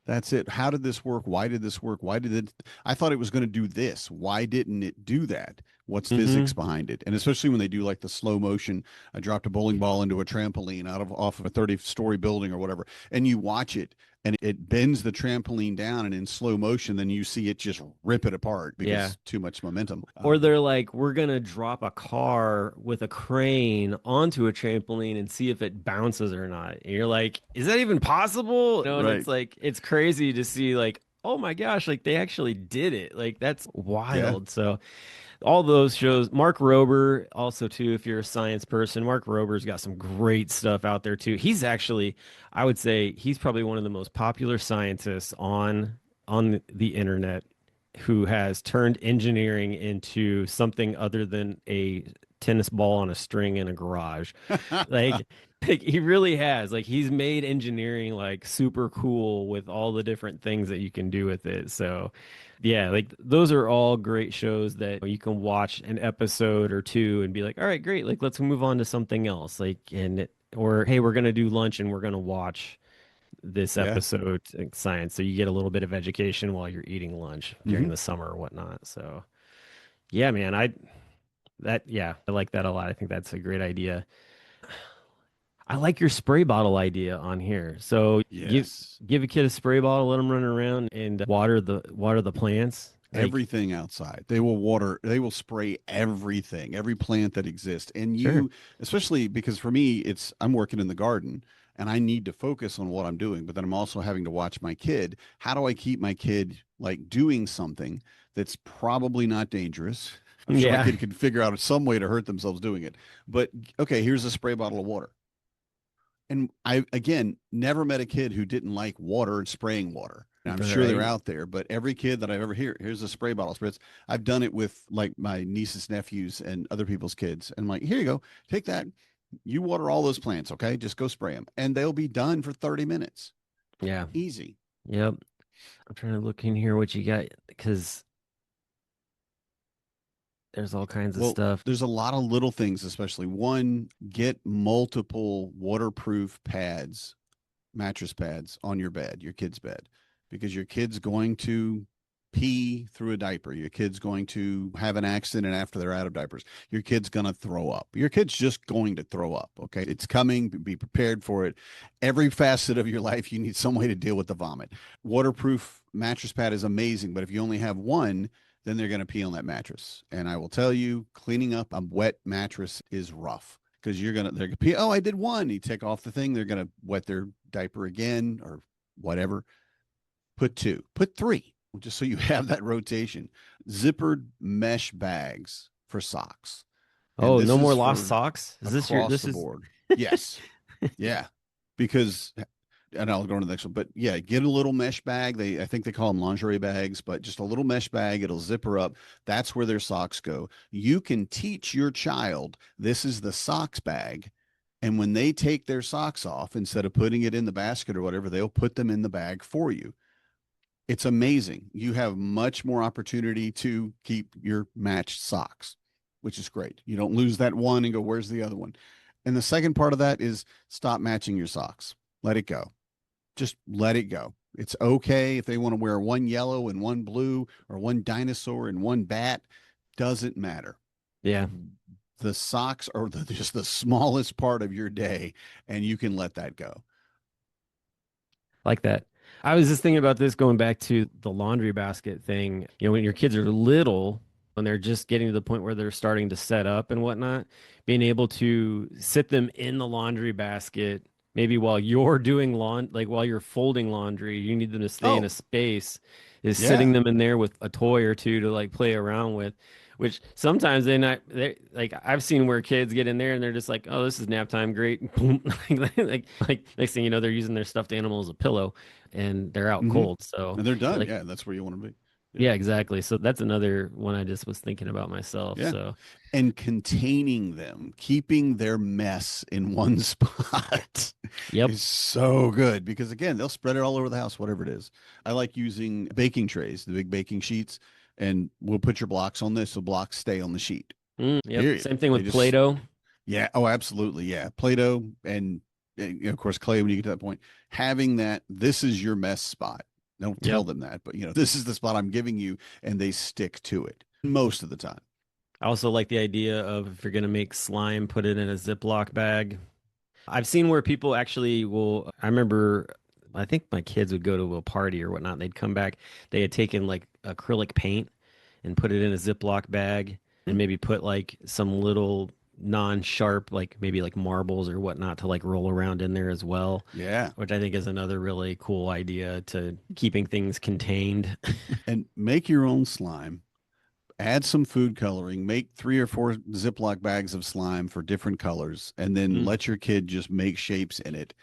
That's it. How did this work? Why did this work? Why did it? I thought it was going to do this. Why didn't it do that? What's physics behind it? And especially when they do like the slow motion, I dropped a bowling ball into a trampoline off of a 30-story building or whatever, and you watch it and it bends the trampoline down, and in slow motion, then you see it just rip it apart Yeah. because too much momentum. Or they're like, we're gonna drop a car with a crane onto a trampoline and see if it bounces or not. And you're like, is that even possible? You know, and Right. it's like it's crazy to see like, oh my gosh, like they actually did it. Like that's Yeah. wild. So all those shows, Mark Rober also too, if you're a science person, Mark Rober's got some great stuff out there too. He's actually, I would say he's probably one of the most popular scientists on the internet who has turned engineering into something other than a tennis ball on a string in a garage. Like, like he really has. Like he's made engineering like super cool with all the different things that you can do with it. So, yeah, like those are all great shows that you can watch an episode or two and be like, "All right, great. Like let's move on to something else." Like or hey, we're going to do lunch and we're going to watch this Yeah. episode science, so you get a little bit of education while you're eating lunch during Hmm. the summer or whatnot. So yeah, man, I like that a lot. I think that's a great idea. I like your spray bottle idea on here. So Yes. give a kid a spray bottle, let them run around and water the plants. Like Everything outside. They will water, they will spray everything, every plant that exists. And sure, you, especially because for me, I'm working in the garden and I need to focus on what I'm doing, but then I'm also having to watch my kid. How do I keep my kid like doing something that's probably not dangerous? I'm sure my yeah, kid could figure out some way to hurt themselves doing it. But okay, here's a spray bottle of water. And I, again, never met a kid who didn't like water and spraying water. And I'm sure they're right, out there, but every kid that I've ever here's a spray bottle spritz. I've done it with like my nieces, nephews, and other people's kids. And I'm like, here you go, take that. You water all those plants, okay? Just go spray them, and they'll be done for 30 minutes. yeah, Easy. yep. I'm trying to look in here what you got because there's all kinds of Well, stuff. there's a lot of little things, especially one, get multiple waterproof pads, mattress pads on your bed, your kid's bed, because your kid's going to pee through a diaper. Your kid's going to have an accident after they're out of diapers. Your kid's going to throw up. Your kid's just going to throw up. Okay. It's coming. Be prepared for it. Every facet of your life, you need some way to deal with the vomit. Waterproof mattress pad is amazing, but if you only have one, then they're going to pee on that mattress. And I will tell you, cleaning up a wet mattress is rough because they're gonna pee. Oh, I did one. You take off the thing, they're gonna wet their diaper again or whatever. Put two, put three, just so you have that rotation. Zippered mesh bags for socks. And Oh, this no more is lost for socks? Is this your across this the is board. Yes. Yeah. Because and I'll go to the next one. But yeah, get a little mesh bag. I think they call them lingerie bags, but just a little mesh bag. It'll zipper up. That's where their socks go. You can teach your child this is the socks bag. And when they take their socks off, instead of putting it in the basket or whatever, they'll put them in the bag for you. It's amazing. You have much more opportunity to keep your matched socks, which is great. You don't lose that one and go, where's the other one? And the second part of that is stop matching your socks. Let it go. Just let it go. It's okay if they want to wear one yellow and one blue or one dinosaur and one bat. Doesn't matter. yeah. The socks are just the smallest part of your day, and you can let that go. Like that. I was just thinking about this going back to the laundry basket thing. You know, when your kids are little, when they're just getting to the point where they're starting to set up and whatnot, being able to sit them in the laundry basket, maybe while you're doing like while you're folding laundry, you need them to stay in a Oh, space, is sitting yeah. them in there with a toy or two to like play around with. Which sometimes they like I've seen where kids get in there and they're just like, oh, this is nap time, great. Boom. Like next thing you know, they're using their stuffed animal as a pillow and they're out Mm-hmm. cold. So And they're done. like Yeah, that's where you want to be. Yeah. yeah, exactly. So that's another one I just was thinking about myself. Yeah. So And containing them, keeping their mess in one spot yep. is so good because, again, they'll spread it all over the house, whatever it is. I like using baking trays, the big baking sheets, and we'll put your blocks on this so blocks stay on the sheet. Yep. Period. Same thing They with just, Play-Doh. yeah. Oh, absolutely. Yeah. Play Doh and, of course, clay when you get to that point. Having that, this is your mess spot. Don't tell Yep. them that, but this is the spot I'm giving you, and they stick to it most of the time. I also like the idea of if you're going to make slime, put it in a Ziploc bag. I've seen where people actually will. I remember, I think my kids would go to a party or whatnot. And they'd come back. They had taken like acrylic paint and put it in a Ziploc bag and maybe put like some little non-sharp, like maybe like marbles or whatnot to like roll around in there as well, Yeah. which I think is another really cool idea to keeping things contained. And make your own slime. Add some food coloring, make 3 or 4 Ziploc bags of slime for different colors, and then Mm. let your kid just make shapes in it.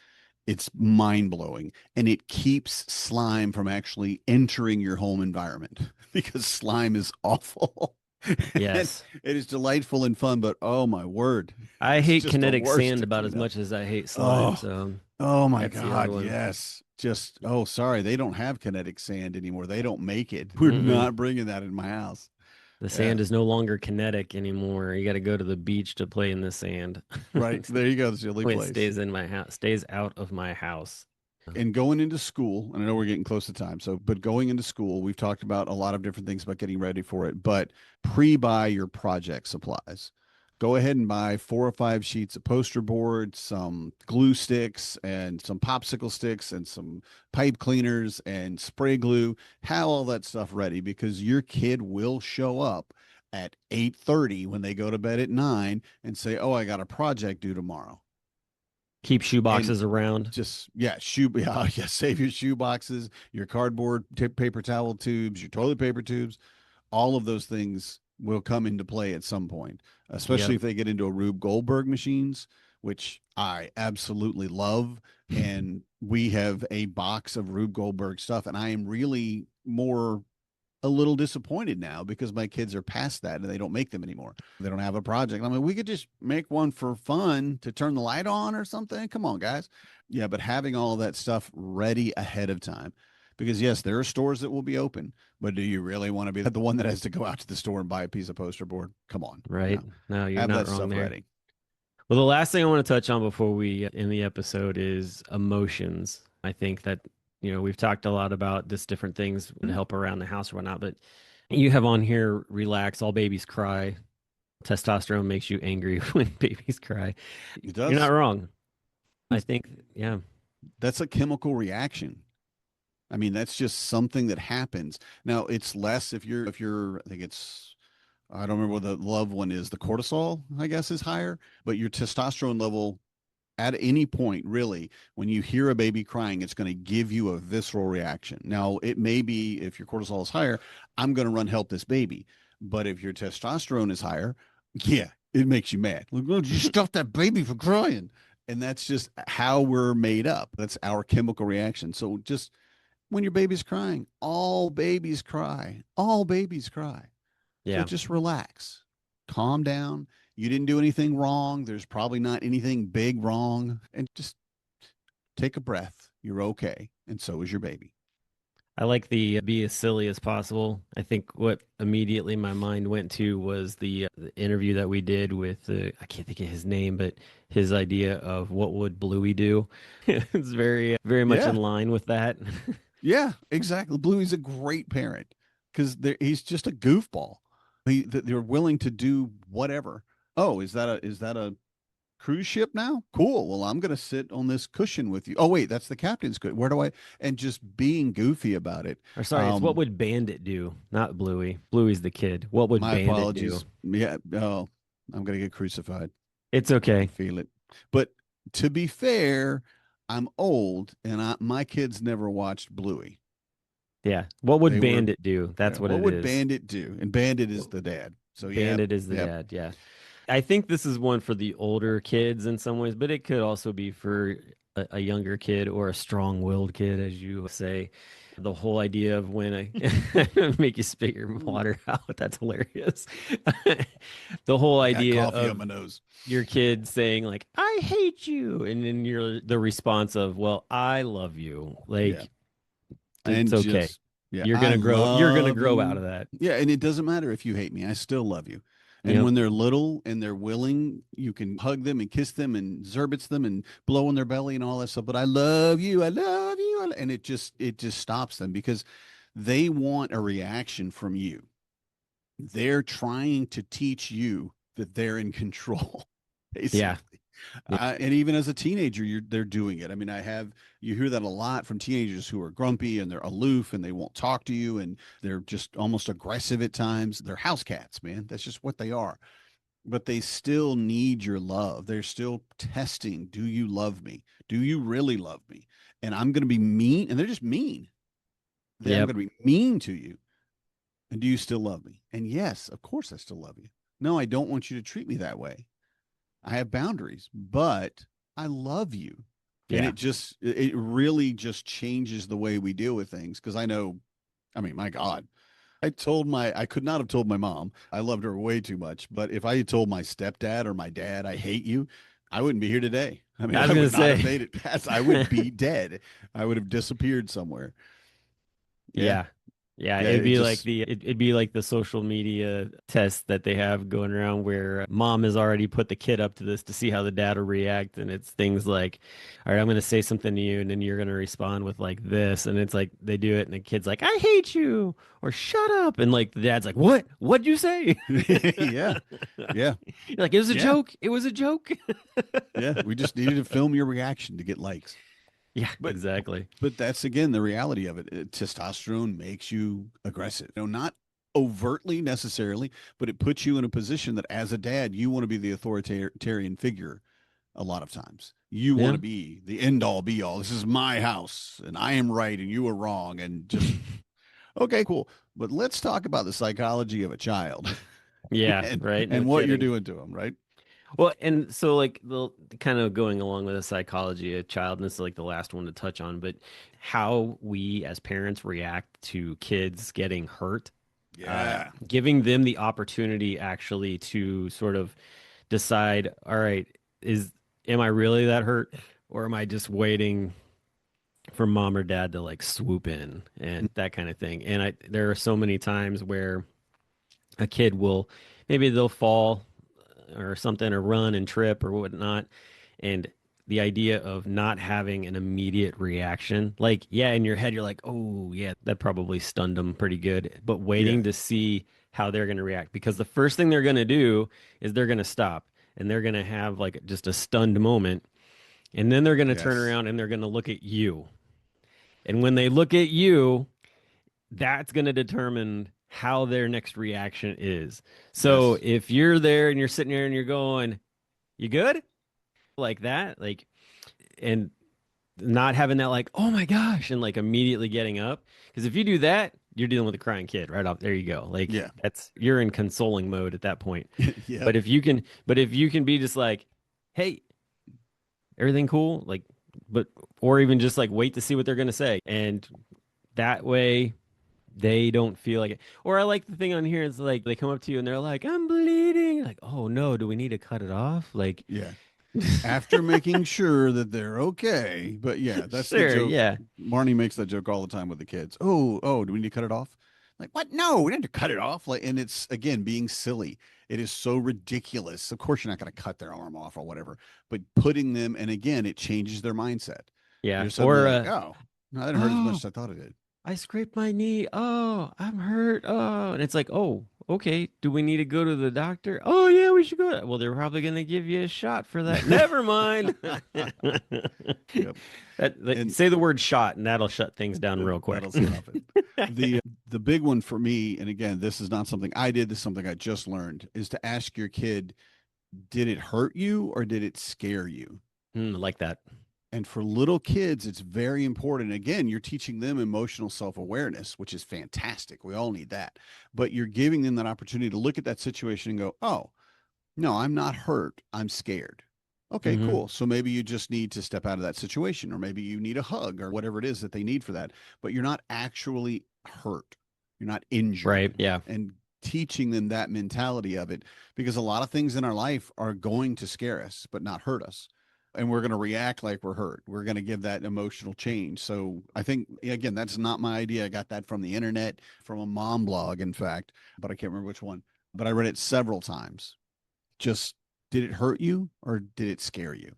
It's mind blowing. And it keeps slime from actually entering your home environment because slime is awful. And Yes. it is delightful and fun, but oh my word, I it's hate just the kinetic worst sand to about clean as up. much as I hate slime. Oh, So oh my that's the other God, one. yes. Just, oh, sorry, they don't have kinetic sand anymore. They don't make it. We're Mm-mm. not bringing that in my house. The Yeah. sand is no longer kinetic anymore. You got to go to the beach to play in the sand. Right. There you go. The silly It place. stays in my house, stays out of my house. And going into school, and I know we're getting close to time. So, but going into school, we've talked about a lot of different things about getting ready for it, but pre-buy your project supplies. Go ahead and buy 4 or 5 sheets of poster board, some glue sticks and some popsicle sticks and some pipe cleaners and spray glue. Have all that stuff ready because your kid will show up at 8:30 when they go to bed at 9 and say, "Oh, I got a project due tomorrow." Keep shoe And boxes around. just yeah, save your shoe boxes, your cardboard paper towel tubes, your toilet paper tubes. All of those things will come into play at some point, especially Yep. if they get into a Rube Goldberg machines, which I absolutely love. And we have a box of Rube Goldberg stuff, and I am really more a little disappointed now because my kids are past that and they don't make them anymore. They don't have a project. I mean, we could just make one for fun to turn the light on or something. Come on, guys. Yeah, but having all of that stuff ready ahead of time. Because yes, there are stores that will be open, but do you really want to be the one that has to go out to the store and buy a piece of poster board? Come on. Right. No. No, you're Have not that wrong stuff there. ready. Well, the last thing I want to touch on before we end the episode is emotions. I think that, we've talked a lot about just different things to help around the house or whatnot, but you have on here, relax, all babies cry. Testosterone makes you angry when babies cry. It You're not does. wrong. I think, yeah. That's a chemical reaction. I mean, that's just something that happens. Now, it's less if you're I think it's I don't remember what the love one is. The cortisol, I guess, is higher, but your testosterone level at any point, really, when you hear a baby crying, it's going to give you a visceral reaction. Now, it may be if your cortisol is higher, I'm going to run help this baby. But if your testosterone is higher, yeah, it makes you mad. Like, oh, you stop that baby from crying. And that's just how we're made up. That's our chemical reaction. So just when your baby's crying, all babies cry. All babies cry. So Yeah. just relax, calm down. You didn't do anything wrong. There's probably not anything big wrong. And just take a breath. You're okay. And so is your baby. I like the be as silly as possible. I think what immediately my mind went to was the interview that we did with I can't think of his name, but his idea of what would Bluey do. It's very much in Yeah. line with that. Yeah, exactly. Bluey's a great parent because he's just a goofball. They're willing to do whatever. Oh, is that a cruise ship now? Cool. Well, I'm going to sit on this cushion with you. Oh, wait, that's the captain's good. Where do I? And just being goofy about it. Or sorry, it's what would Bandit do, not Bluey. Bluey's the kid. What would My Bandit do? apologies. Yeah. Oh, I'm going to get crucified. It's I can okay. feel it. But to be fair, I'm old and my kids never watched Bluey. Yeah. What would They were, Bandit do? That's what what it would is. Bandit do? And Bandit is the dad. So yeah, Bandit is the yep. dad. Yeah. I think this is one for the older kids in some ways, but it could also be for a younger kid or a strong-willed kid, as you say. The whole idea of when I make you spit your water out, that's hilarious. The whole I got idea coffee on of my nose. your kid saying like, "I hate you," and then the response of, "Well, I love you." Yeah. Like it's And okay. just, yeah, You're I gonna grow. You're gonna love grow out you. of that. Yeah. And it doesn't matter if you hate me. I still love you. And Yep. when they're little and they're willing, you can hug them and kiss them and zerbits them and blow on their belly and all that stuff. But I love you. I love you. And it just stops them because they want a reaction from you. They're trying to teach you that they're in control, Yeah. basically. Yeah. And even as a teenager, they're doing it. I mean, you hear that a lot from teenagers who are grumpy and they're aloof and they won't talk to you and they're just almost aggressive at times. They're house cats, man. That's just what they are. But they still need your love. They're still testing. Do you love me? Do you really love me? And I'm going to be mean. And they're just mean. I'm Yep. going to be mean to you. And do you still love me? And yes, of course I still love you. No, I don't want you to treat me that way. I have boundaries, but I love you. And Yeah. it really just changes the way we deal with things. Cause I know, I mean, my God, I could not have told my mom, I loved her way too much. But if I had told my stepdad or my dad, I hate you, I wouldn't be here today. I mean, I was I gonna would not have say. made it past. I would be dead. I would have disappeared somewhere. Yeah. Yeah. Yeah, Yeah. It just, it'd be like the social media test that they have going around where mom has already put the kid up to this to see how the dad will react, and it's things like, all right, I'm gonna say something to you and then you're gonna respond with like this, and it's like they do it and the kid's like, I hate you or shut up, and like the dad's like, what? What'd you say? yeah. Yeah. You're like, it was a Yeah. joke. It was a joke. Yeah. We just needed to film your reaction to get likes. Yeah, But exactly. But that's again the reality of it. Testosterone makes you aggressive. Not overtly necessarily, but it puts you in a position that as a dad, you want to be the authoritarian figure a lot of times. You want Yeah. to be the end all be all. This is my house and I am right and you are wrong. And just, okay, cool. But let's talk about the psychology of a child Yeah, and, right. No and what you're kidding. doing to them, right? Well, and so like the kind of going along with the psychology of child, and this is like the last one to touch on, but how we as parents react to kids getting hurt, Yeah. giving them the opportunity actually to sort of decide, all right, is am I really that hurt, or am I just waiting for mom or dad to like swoop in and that kind of thing? And there are so many times where a kid will maybe they'll fall or something or run and trip or whatnot. And the idea of not having an immediate reaction, like, yeah, in your head, you're like, oh, yeah, that probably stunned them pretty good. But Yeah. waiting to see how they're going to react because the first thing they're going to do is they're going to stop and they're going to have like just a stunned moment. And then they're going to turn Yes. around and they're going to look at you. And when they look at you, that's going to determine how their next reaction is. So Yes. if you're there and you're sitting there and you're going, you good? Like that, like, and not having that, like, oh my gosh, and like immediately getting up. Because if you do that, you're dealing with a crying kid right off. There you go. Like, Yeah. you're in consoling mode at that point. Yep. But if you can be just like, hey, everything cool? Like, but, or even just like wait to see what they're going to say. And that way, they don't feel like it. Or I like the thing on here is like they come up to you and they're like, I'm bleeding. Like, oh no, do we need to cut it off? Like, Yeah. After making sure that they're okay. But yeah, that's the sure, joke. yeah. Marnie makes that joke all the time with the kids. Oh, do we need to cut it off? Like, what? No, we don't have to cut it off. Like, and it's again being silly. It is so ridiculous. Of course, you're not going to cut their arm off or whatever, but putting them, and again, it changes their mindset. Yeah. They're suddenly Or like, oh, no, that didn't hurt as much oh, as I thought it did. I scraped my knee. Oh, I'm hurt. Oh, and it's like, oh, okay. Do we need to go to the doctor? Oh, yeah, we should go. Well, they're probably going to give you a shot for that. Never mind. Yep. And Say the word shot, and that'll shut things down real quick. that'll stop it. The big one for me, and again, this is not something I did, this is something I just learned, is to ask your kid, did it hurt you or did it scare you? Like that. And for little kids, it's very important. Again, you're teaching them emotional self-awareness, which is fantastic. We all need that. But you're giving them that opportunity to look at that situation and go, oh, no, I'm not hurt. I'm scared. Okay, Hmm. cool. So maybe you just need to step out of that situation, or maybe you need a hug or whatever it is that they need for that. But you're not actually hurt. You're not Right. injured. Yeah. And teaching them that mentality of it, because a lot of things in our life are going to scare us, but not hurt us. And we're going to react like we're hurt. We're going to give that emotional change. So I think, again, that's not my idea. I got that from the internet, from a mom blog, in fact, but I can't remember which one. but I read it several times. Just, did it hurt you or did it scare you?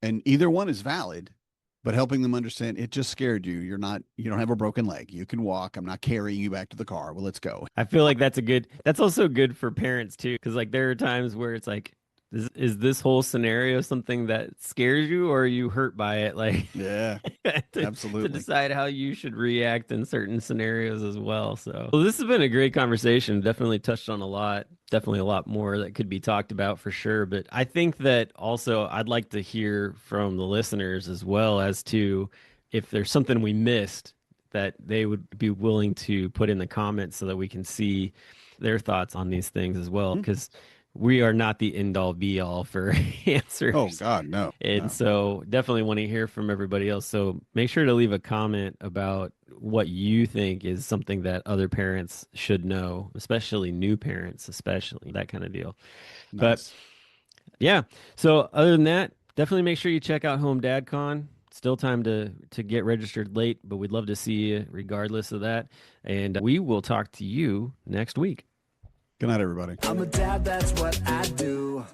And either one is valid, but helping them understand it just scared you. You don't have a broken leg. You can walk. I'm not carrying you back to the car. Well, let's go. I feel like that's also good for parents too, because like there are times where it's like, is this whole scenario something that scares you, or are you hurt by it? Like, Yeah, to absolutely. decide how you should react in certain scenarios as well. So, well, this has been a great conversation. Definitely touched on a lot. Definitely a lot more that could be talked about for sure. But I think that also I'd like to hear from the listeners as well as to if there's something we missed that they would be willing to put in the comments so that we can see their thoughts on these things as well. Because we are not the end all be all for answers. Oh God, no. And No. so definitely want to hear from everybody else. So make sure to leave a comment about what you think is something that other parents should know, especially new parents, especially that kind of deal. But Nice. yeah. So other than that, definitely make sure you check out Home Dad Con. Still time to get registered late, but we'd love to see you regardless of that. And we will talk to you next week. Good night, everybody. I'm a dad, that's what I do.